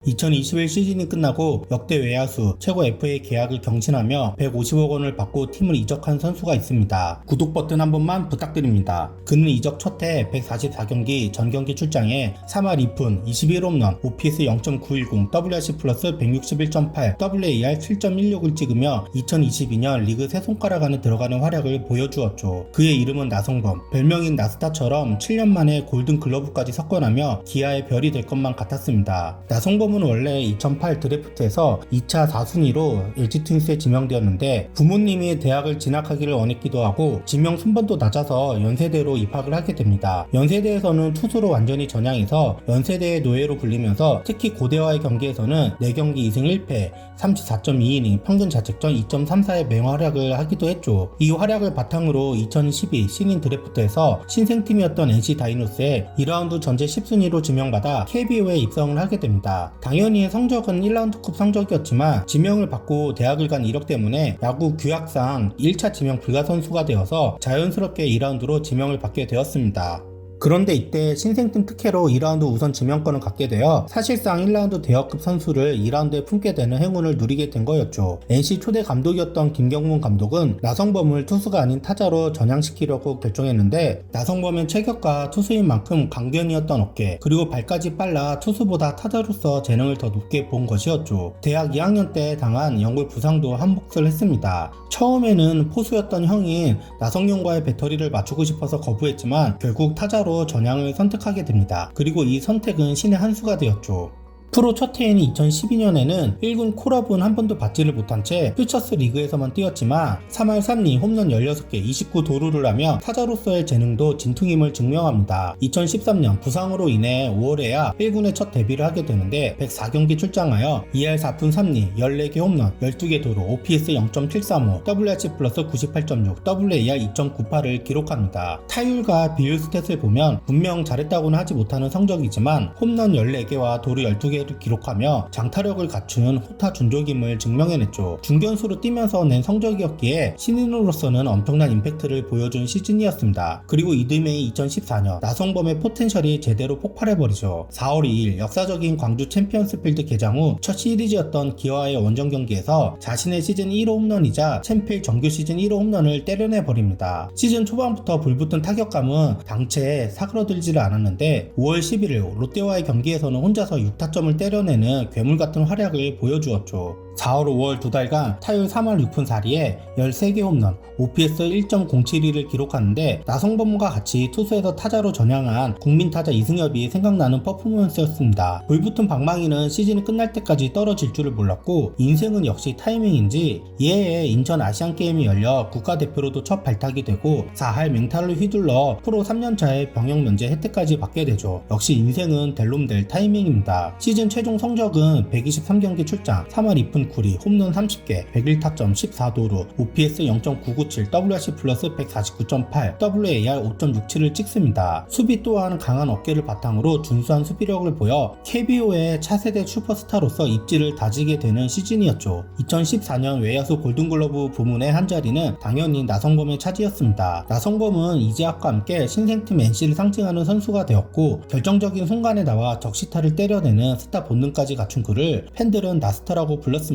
2021 시즌이 끝나고 역대 외야수 최고 FA 계약을 경신하며 150억 원을 받고 팀을 이적한 선수가 있습니다. 구독 버튼 한 번만 부탁드립니다. 그는 이적 첫해 144경기 전경기 출장에 3할 2푼 21홈런 OPS 0.910 WRC 플러스 161.8 WAR 7.16을 찍으며 2022년 리그 세 손가락 안에 들어가는 활약을 보여주었죠. 그의 이름은 나성범, 별명인 나스타처럼 7년 만에 골든글러브까지 석권하며 기아의 별이 될 것만 같았습니다. 나성범은 원래 2008 드래프트에서 2차 4순위로 LG 트윈스에 지명되었는데 부모님이 대학을 진학하기를 원했기도 하고 지명 순번도 낮아서 연세대로 입학을 하게 됩니다. 연세대에서는 투수로 완전히 전향해서 연세대의 노예로 불리면서 특히 고대와의 경기에서는 4경기 2승 1패 34.2이닝 평균 자책점 2.34의 맹활약을 하기도 했죠. 이 활약을 바탕으로 2012 신인 드래프트에서 신생팀이었던 NC 다이노스에 2라운드 전체 10순위로 지명받아 KBO에 입성을 하게 됩니다. 당연히 성적은 1라운드급 성적이었지만 지명을 받고 대학을 간 이력 때문에 야구 규약상 1차 지명 불가 선수가 되어서 자연스럽게 2라운드로 지명을 받게 되었습니다. 그런데 이때 신생팀 특혜로 2라운드 우선 지명권을 갖게 되어 사실상 1라운드 대여급 선수를 2라운드에 품게 되는 행운을 누리게 된 거였죠. NC 초대 감독이었던 김경문 감독은 나성범을 투수가 아닌 타자로 전향시키려고 결정했는데 나성범은 체격과 투수인 만큼 강변이었던 어깨 그리고 발까지 빨라 투수보다 타자로서 재능을 더 높게 본 것이었죠. 대학 2학년 때 당한 연골 부상도 한몫을 했습니다. 처음에는 포수였던 형인 나성용과의 배터리를 맞추고 싶어서 거부했지만 결국 타자로 전향을 선택하게 됩니다. 그리고 이 선택은 신의 한 수가 되었죠. 프로 첫 해인 2012년에는 1군 콜업은 한 번도 받지를 못한 채 퓨처스 리그에서만 뛰었지만 3할 3리 홈런 16개 29도루를 하며 타자로서의 재능도 진퉁임을 증명합니다. 2013년 부상으로 인해 5월에야 1군에 첫 데뷔를 하게 되는데 104경기 출장하여 2할 4푼 3리 14개 홈런 12개 도루 OPS 0.735 WRC 플러스 98.6 WAR 2.98을 기록합니다. 타율과 비율 스탯을 보면 분명 잘했다고는 하지 못하는 성적이지만 홈런 14개와 도루 12개 를 기록하며 장타력을 갖춘 호타 준족임을 증명해냈죠. 중견수로 뛰면서 낸 성적이었기에 신인으로서는 엄청난 임팩트를 보여준 시즌이었습니다. 그리고 이듬해인 2014년 나성범의 포텐셜이 제대로 폭발해버리죠. 4월 2일 역사적인 광주 챔피언스필드 개장 후 첫 시리즈였던 기아와의 원정 경기에서 자신의 시즌 1호 홈런이자 챔필 정규 시즌 1호 홈런을 때려내버립니다. 시즌 초반부터 불붙은 타격감은 당최 사그러들지를 않았는데 5월 11일 롯데와의 경기에서는 혼자서 6타점을 때려내는 괴물같은 활약을 보여주었죠. 4월 5월 두 달간 타율 3할 6푼 4리에 13개 홈런, OPS 1.072를 기록하는데 나성범과 같이 투수에서 타자로 전향한 국민타자 이승엽이 생각나는 퍼포먼스였습니다. 불붙은 방망이는 시즌이 끝날 때까지 떨어질 줄을 몰랐고 인생은 역시 타이밍인지 이해에 인천 아시안게임이 열려 국가대표로도 첫 발탁이 되고 4할 맹타를 휘둘러 프로 3년차의 병역 면제 혜택까지 받게 되죠. 역시 인생은 델롬델 타이밍입니다. 시즌 최종 성적은 123경기 출장 3할 2푼 9리 홈런 30개 101타점 14도루 OPS 0.997 WRC 플러스 149.8 WAR 5.67을 찍습니다. 수비 또한 강한 어깨를 바탕으로 준수한 수비력을 보여 KBO의 차세대 슈퍼스타로서 입지를 다지게 되는 시즌이었죠. 2014년 외야수 골든글러브 부문의 한 자리는 당연히 나성범의 차지였습니다. 나성범은 이재학과 함께 신생팀 NC를 상징하는 선수가 되었고 결정적인 순간에 나와 적시타를 때려내는 스타 본능까지 갖춘 그를 팬들은 나스타라고 불렀습니다.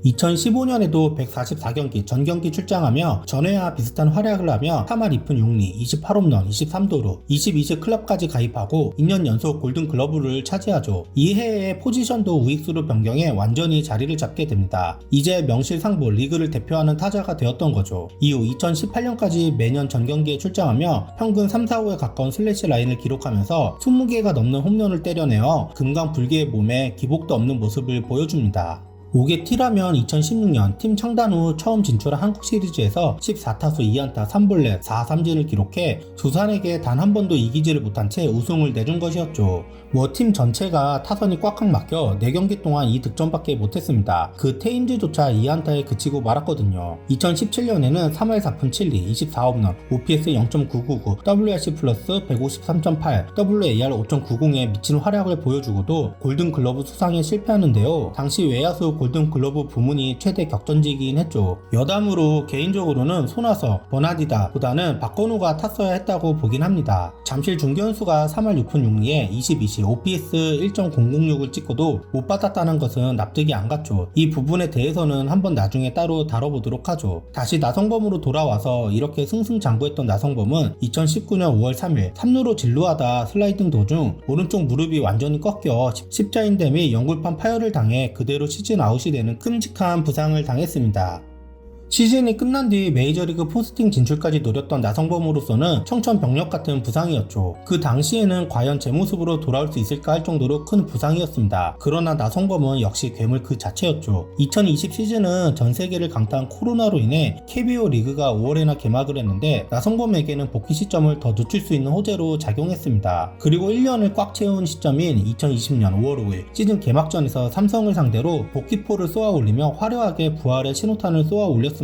2015년에도 144경기 전경기 출장하며 전해와 비슷한 활약을 하며 3할 2푼 6리 28홈런 23도루 22세 클럽까지 가입하고 2년 연속 골든글러브를 차지하죠. 이 해에 포지션도 우익수로 변경해 완전히 자리를 잡게 됩니다. 이제 명실상부 리그를 대표하는 타자가 되었던 거죠. 이후 2018년까지 매년 전경기에 출장하며 평균 3-4호에 가까운 슬래시 라인을 기록하면서 20개가 넘는 홈런을 때려내어 금강불개의 몸에 기복도 없는 모습을 보여줍니다. 5개 T라면 2016년 팀 창단 후 처음 진출한 한국 시리즈에서 14타수 2안타 3볼넷 4삼진을 기록해 두산에게 단 한 번도 이기지를 못한 채 우승을 내준 것이었죠. 팀 전체가 타선이 꽉꽉 막혀 4경기 동안 2득점밖에 못했습니다. 그 테임즈조차 2안타에 그치고 말았거든요. 2017년에는 3할 4푼 7리 24홈런 OPS 0.999 WRC 플러스 153.8 WAR 5.90에 미친 활약을 보여주고도 골든글러브 수상에 실패하는데요. 당시 외야수 골든글러브 부문이 최대 격전지이긴 했죠. 여담으로 개인적으로는 손아섭, 버나디다보다는 박건우가 탔어야 했다고 보긴 합니다. 잠실 중견수가 3할 6푼 6리에 22시 OPS 1.006을 찍고도 못 받았다는 것은 납득이 안 갔죠. 이 부분에 대해서는 한번 나중에 따로 다뤄보도록 하죠. 다시 나성범으로 돌아와서 이렇게 승승장구했던 나성범은 2019년 5월 3일 3루로 진루하다 슬라이딩 도중 오른쪽 무릎이 완전히 꺾여 십자인대 및 연골판 파열을 당해 그대로 시즌 아웃이 되는 끔찍한 부상을 당했습니다. 시즌이 끝난 뒤 메이저리그 포스팅 진출까지 노렸던 나성범으로서는 청천벽력 같은 부상이었죠. 그 당시에는 과연 제 모습으로 돌아올 수 있을까 할 정도로 큰 부상이었습니다. 그러나 나성범은 역시 괴물 그 자체였죠. 2020 시즌은 전 세계를 강타한 코로나로 인해 KBO 리그가 5월에나 개막을 했는데 나성범에게는 복귀 시점을 더 늦출 수 있는 호재로 작용했습니다. 그리고 1년을 꽉 채운 시점인 2020년 5월 5일 시즌 개막전에서 삼성을 상대로 복귀포를 쏘아 올리며 화려하게 부활의 신호탄을 쏘아 올렸습니다.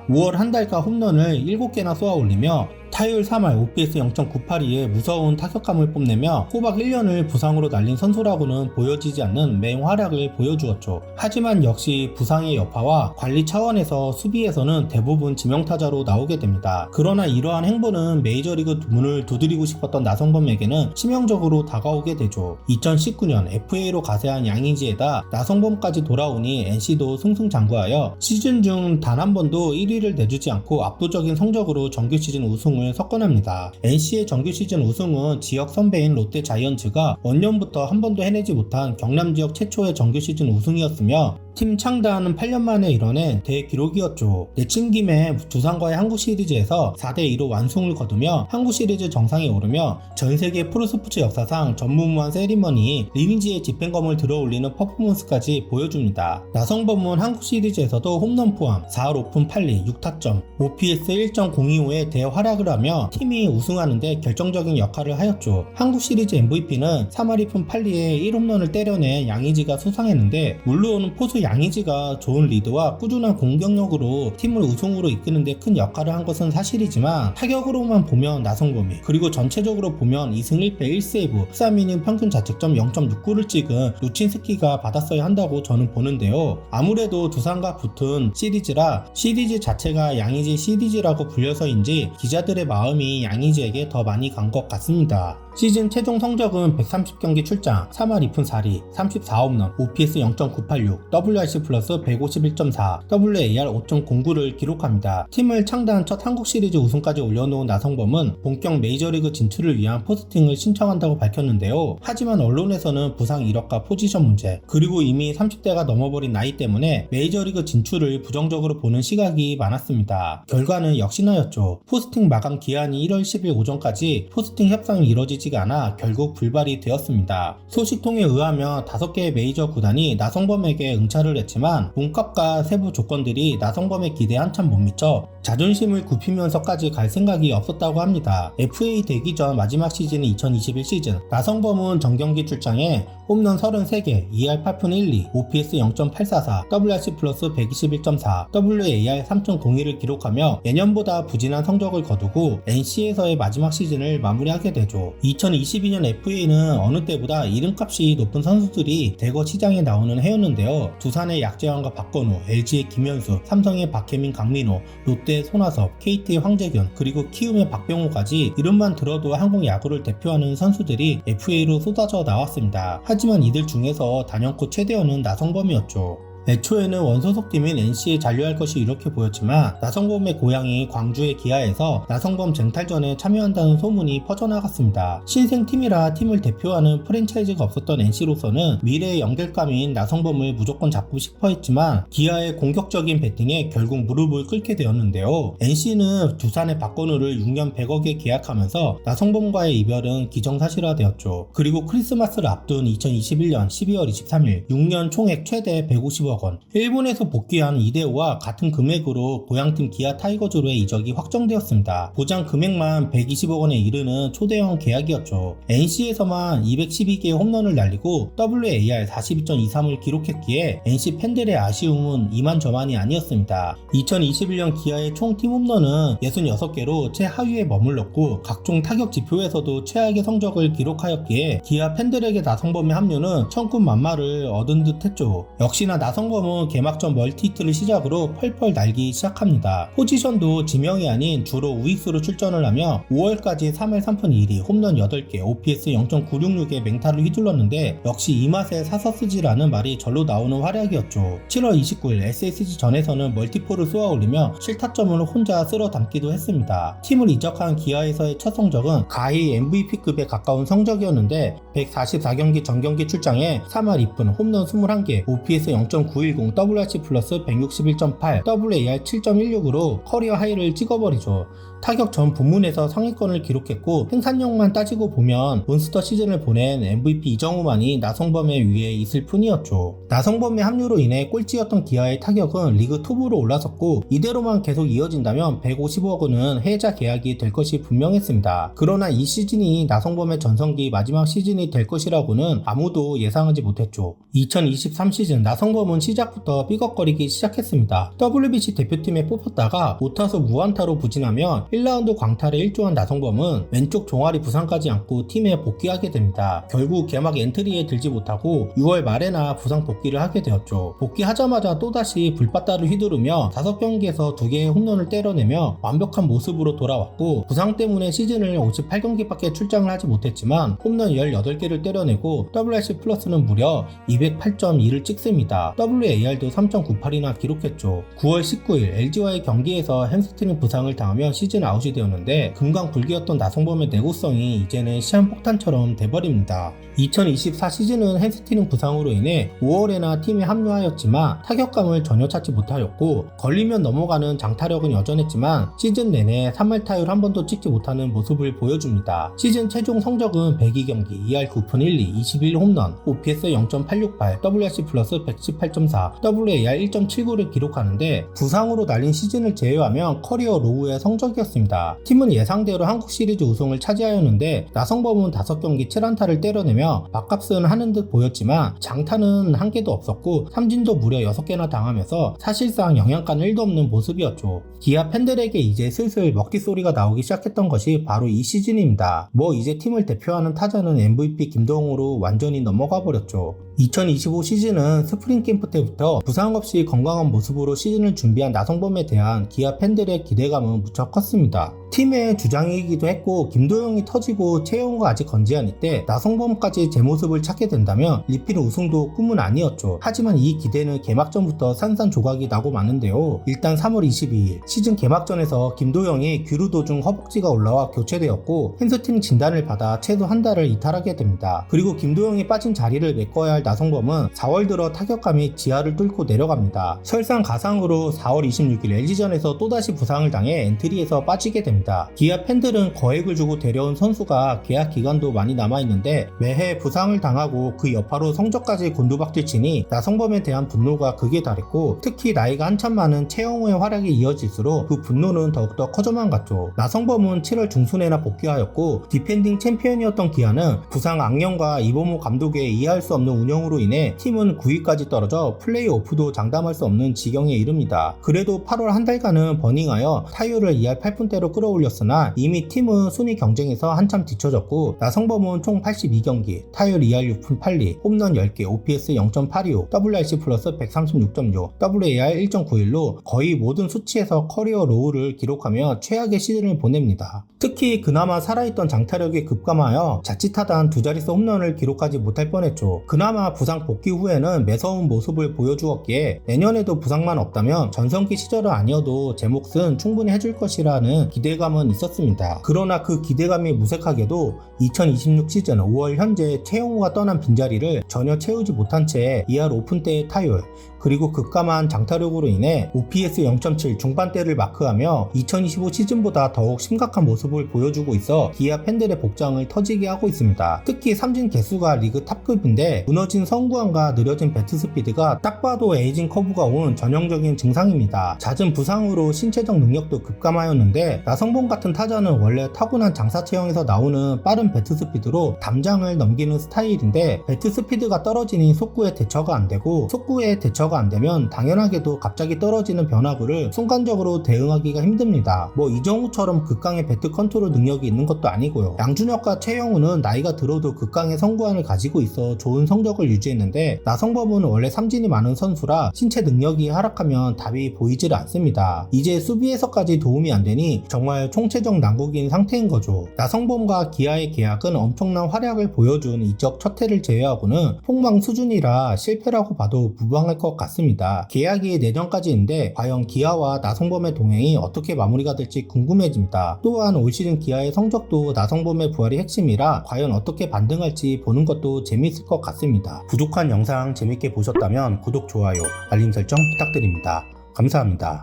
5월 한 달간 홈런을 7개나 쏘아 올리며 타율 3할 OPS 0.982의 무서운 타격감을 뽐내며 꼬박 1년을 부상으로 날린 선수라고는 보여지지 않는 맹활약을 보여주었죠. 하지만 역시 부상의 여파와 관리 차원에서 수비에서는 대부분 지명타자로 나오게 됩니다. 그러나 이러한 행보는 메이저리그 문을 두드리고 싶었던 나성범에게는 치명적으로 다가오게 되죠. 2019년 FA로 가세한 양의지에다 나성범까지 돌아오니 NC도 승승장구하여 시즌 중 단 한 번도 1위를 내주지 않고 압도적인 성적으로 정규 시즌 우승을 석권합니다. NC의 정규 시즌 우승은 지역 선배인 롯데 자이언츠가 원년부터 한 번도 해내지 못한 경남 지역 최초의 정규 시즌 우승이었으며 팀 창단 8년 만에 이뤄낸 대기록이었죠. 내친 김에 두산과의 한국 시리즈에서 4대2로 완승을 거두며 한국 시리즈 정상에 오르며 전세계 프로스포츠 역사상 전무후무한 세리머니 리니지의 집행검을 들어올리는 퍼포먼스까지 보여줍니다. 나성범은 한국 시리즈에서도 홈런 포함 4할 5푼 8리 6타점 OPS 1.025의 대활약을 하며 팀이 우승하는데 결정적인 역할을 하였죠. 한국 시리즈 MVP는 3할 2푼 8리에 1홈런을 때려낸 양의지가 수상했는데 물론 포수 양의지가 좋은 리드와 꾸준한 공격력으로 팀을 우승으로 이끄는데 큰 역할을 한 것은 사실이지만 타격으로만 보면 나성범이 그리고 전체적으로 보면 2승 1패 1세이브 13이닝 평균 자책점 0.69를 찍은 루친스키가 받았어야 한다고 저는 보는데요. 아무래도 두산과 붙은 시리즈라 시리즈 자체가 양의지 시리즈라고 불려서인지 기자들의 마음이 양의지에게 더 많이 간 것 같습니다. 시즌 최종 성적은 130경기 출장, 3할 2푼 4리, 34홈런, OPS 0.986, WRC 플러스 151.4, WAR 5.09를 기록합니다. 팀을 창단 첫 한국 시리즈 우승까지 올려놓은 나성범은 본격 메이저리그 진출을 위한 포스팅을 신청한다고 밝혔는데요. 하지만 언론에서는 부상 이력과 포지션 문제, 그리고 이미 30대가 넘어버린 나이 때문에 메이저리그 진출을 부정적으로 보는 시각이 많았습니다. 결과는 역시나였죠. 포스팅 마감 기한이 1월 10일 오전까지 포스팅 협상이 이뤄지지가 않아 결국 불발이 되었습니다. 소식통에 의하면 5개의 메이저 구단이 나성범에게 응찰을 했지만 몸값과 세부 조건들이 나성범의 기대에 한참 못 미쳐 자존심을 굽히면서까지 갈 생각이 없었다고 합니다. FA 되기 전 마지막 시즌인 2021 시즌 나성범은 정경기 출장에 홈런 33개, 2할 8푼 1리, OPS 0.844, WRC 플러스 121.4, WAR 3.01을 기록하며 예년보다 부진한 성적을 거두고 NC에서의 마지막 시즌을 마무리하게 되죠. 2022년 FA는 어느 때보다 이름값이 높은 선수들이 대거 시장에 나오는 해였는데요. 두산의 약재환과 박건우, LG의 김현수, 삼성의 박혜민, 강민호, 롯데의 손아섭, KT의 황재균, 그리고 키움의 박병호까지 이름만 들어도 한국 야구를 대표하는 선수들이 FA로 쏟아져 나왔습니다. 하지만 이들 중에서 단연코 최대어는 나성범이었죠. 애초에는 원소속팀인 NC에 잔류할 것이 이렇게 보였지만 나성범의 고향이 광주의 기아에서 나성범 쟁탈전에 참여한다는 소문이 퍼져나갔습니다. 신생팀이라 팀을 대표하는 프랜차이즈가 없었던 NC로서는 미래의 연결감인 나성범을 무조건 잡고 싶어 했지만 기아의 공격적인 배팅에 결국 무릎을 꿇게 되었는데요. NC는 두산의 박건우를 6년 100억에 계약하면서 나성범과의 이별은 기정사실화되었죠. 그리고 크리스마스를 앞둔 2021년 12월 23일 6년 총액 최대 150억 원, 일본에서 복귀한 이대호와 같은 금액으로 고향팀 기아 타이거즈로의 이적이 확정되었습니다. 보장 금액만 120억 원에 이르는 초대형 계약이었죠. NC에서만 212개의 홈런을 날리고 WAR 42.23을 기록했기에 NC 팬들의 아쉬움은 이만저만이 아니었습니다. 2021년 기아의 총 팀 홈런은 66개로 최하위에 머물렀고 각종 타격 지표에서도 최악의 성적을 기록하였기에 기아 팬들에게 나성범의 합류는 천군만마를 얻은 듯 했죠. 역시나 나성범 나성범은 개막전 멀티히트를 시작으로 펄펄 날기 시작합니다. 포지션도 지명이 아닌 주로 우익수로 출전을 하며 5월까지 3할 3푼 1리, 홈런 8개, OPS 0.966의 맹타를 휘둘렀는데 역시 이 맛에 사서 쓰지라는 말이 절로 나오는 활약이었죠. 7월 29일 SSG 전에서는 멀티포를 쏘아올리며 실타점을 혼자 쓸어 담기도 했습니다. 팀을 이적한 기아에서의 첫 성적은 가히 MVP급에 가까운 성적이었는데 144경기 전경기 출장에 3할 2푼, 홈런 21개, OPS 0.910, WRC 플러스 161.8, WAR 7.16으로 커리어 하이를 찍어버리죠. 타격 전 부문에서 상위권을 기록했고 생산력만 따지고 보면 몬스터 시즌을 보낸 MVP 이정우만이 나성범의 위에 있을 뿐이었죠. 나성범의 합류로 인해 꼴찌였던 기아의 타격은 리그 톱으로 올라섰고 이대로만 계속 이어진다면 150억 원은 해자 계약이 될 것이 분명했습니다. 그러나 이 시즌이 나성범의 전성기 마지막 시즌이 될 것이라고는 아무도 예상하지 못했죠. 2023 시즌 나성범은 시작부터 삐걱거리기 시작했습니다. WBC 대표팀에 뽑혔다가 5타수 무안타로 부진하며 1라운드 광탈에 일조한 나성범은 왼쪽 종아리 부상까지 안고 팀에 복귀하게 됩니다. 결국 개막 엔트리에 들지 못하고 6월 말에나 부상 복귀를 하게 되었죠. 복귀하자마자 또다시 불바다를 휘두르며 5경기에서 2개의 홈런을 때려내며 완벽한 모습으로 돌아왔고 부상 때문에 시즌을 58경기밖에 출장을 하지 못했지만 홈런 18개를 때려내고 WRC 플러스는 무려 208.2를 찍습니다. WAR도 3.98이나 기록했죠. 9월 19일 LG와의 경기에서 햄스트링 부상을 당하며 시즌 아웃이 되었는데 금강불기였던 나성범의 내구성이 이제는 시한폭탄처럼 돼버립니다. 2024 시즌은 햄스트링 부상으로 인해 5월에나 팀에 합류하였지만 타격감을 전혀 찾지 못하였고 걸리면 넘어가는 장타력은 여전했지만 시즌 내내 3할 타율 한 번도 찍지 못하는 모습을 보여줍니다. 시즌 최종 성적은 102경기 2할 9푼 1리 21홈런 OPS 0.868 WRC 플러스 118.4 WAR 1.79를 기록하는데 부상으로 날린 시즌을 제외하면 커리어 로우의 성적이었습니다. 팀은 예상대로 한국 시리즈 우승을 차지하였는데 나성범은 5경기 7안타를 때려내며 밥값은 하는 듯 보였지만 장타는 한 개도 없었고 삼진도 무려 6개나 당하면서 사실상 영양가는 1도 없는 모습이었죠. 기아 팬들에게 이제 슬슬 먹기 소리가 나오기 시작했던 것이 바로 이 시즌입니다. 이제 팀을 대표하는 타자는 MVP 김도영으로 완전히 넘어가 버렸죠. 2025 시즌은 스프링 캠프 때부터 부상 없이 건강한 모습으로 시즌을 준비한 나성범에 대한 기아 팬들의 기대감은 무척 컸습니다. 팀의 주장이기도 했고 김도영이 터지고 최영우가 아직 건재한 이때 나성범까지 제 모습을 찾게 된다면 리필 우승도 꿈은 아니었죠. 하지만 이 기대는 개막전부터 산산조각이 나고 마는데요. 일단 3월 22일 시즌 개막전에서 김도영이 귀루 도중 허벅지가 올라와 교체되었고 햄스트링 진단을 받아 최소 한 달을 이탈하게 됩니다. 그리고 김도영이 빠진 자리를 메꿔야 할 나성범은 4월 들어 타격감이 지하를 뚫고 내려갑니다. 설상가상으로 4월 26일 LG전에서 또다시 부상을 당해 엔트리에서 빠지게 됩니다. 기아 팬들은 거액을 주고 데려온 선수가 계약 기간도 많이 남아있는데 매해 부상을 당하고 그 여파로 성적까지 곤두박질 치니 나성범에 대한 분노가 극에 달했고 특히 나이가 한참 많은 최영우의 활약이 이어질수록 그 분노는 더욱더 커져만 갔죠. 나성범은 7월 중순에나 복귀하였고 디펜딩 챔피언이었던 기아는 부상 악령과 이범호 감독의 이해할 수 없는 운영으로 인해 팀은 9위까지 떨어져 플레이오프도 장담할 수 없는 지경에 이릅니다. 그래도 8월 한 달간은 버닝하여 타율을 2할 8푼대로 끌어올렸으나 이미 팀은 순위 경쟁에서 한참 뒤처졌고 나성범은 총 82경기 타율 2할 6푼 8리 홈런 10개 OPS 0.825 WRC 플러스 136.6 WAR 1.91로 거의 모든 수치에서 커리어 로우를 기록하며 최악의 시즌을 보냅니다. 특히 그나마 살아있던 장타력이 급감하여 자칫하다 두 자릿수 홈런을 기록하지 못할 뻔했죠. 그나마 부상 복귀 후에는 매서운 모습을 보여주었기에 내년에도 부상만 없다면 전성기 시절은 아니어도 제 몫은 충분히 해줄 것이라는 기대감은 있었습니다. 그러나 그 기대감이 무색하게도 2026 시즌 5월 현재 최영우가 떠난 빈자리를 전혀 채우지 못한 채 2할 5푼대의 타율 그리고 급감한 장타력으로 인해 OPS 0.7 중반대를 마크하며 2025 시즌보다 더욱 심각한 모습을 보여주고 있어 기아 팬들의 복장을 터지게 하고 있습니다. 특히 삼진 개수가 리그 탑급인데 무너진 성구안과 느려진 배트 스피드가 딱 봐도 에이징 커브가 온 전형적인 증상입니다. 잦은 부상으로 신체적 능력도 급감하였는데 나성범 같은 타자는 원래 타고난 장사 체형에서 나오는 빠른 배트 스피드로 담장을 넘기는 스타일인데 배트 스피드가 떨어지니 속구에 대처가 안되고 속구에 대처가 변화가 안 되면 당연하게도 갑자기 떨어지는 변화구를 순간적으로 대응하기가 힘듭니다. 뭐 이정우처럼 극강의 배트 컨트롤 능력이 있는 것도 아니고요. 양준혁과 최영우는 나이가 들어도 극강의 성구안을 가지고 있어 좋은 성적을 유지했는데, 나성범은 원래 삼진이 많은 선수라 신체 능력이 하락하면 답이 보이질 않습니다. 이제 수비에서까지 도움이 안 되니 정말 총체적 난국인 상태인 거죠. 나성범과 기아의 계약은 엄청난 활약을 보여준 이적 첫 해를 제외하고는 폭망 수준이라 실패라고 봐도 무방할 것 같습니다. 계약이 내년까지인데 과연 기아와 나성범의 동행이 어떻게 마무리가 될지 궁금해집니다. 또한 올 시즌 기아의 성적도 나성범의 부활이 핵심이라 과연 어떻게 반등할지 보는 것도 재미있을 것 같습니다. 부족한 영상 재밌게 보셨다면 구독, 좋아요, 알림 설정 부탁드립니다. 감사합니다.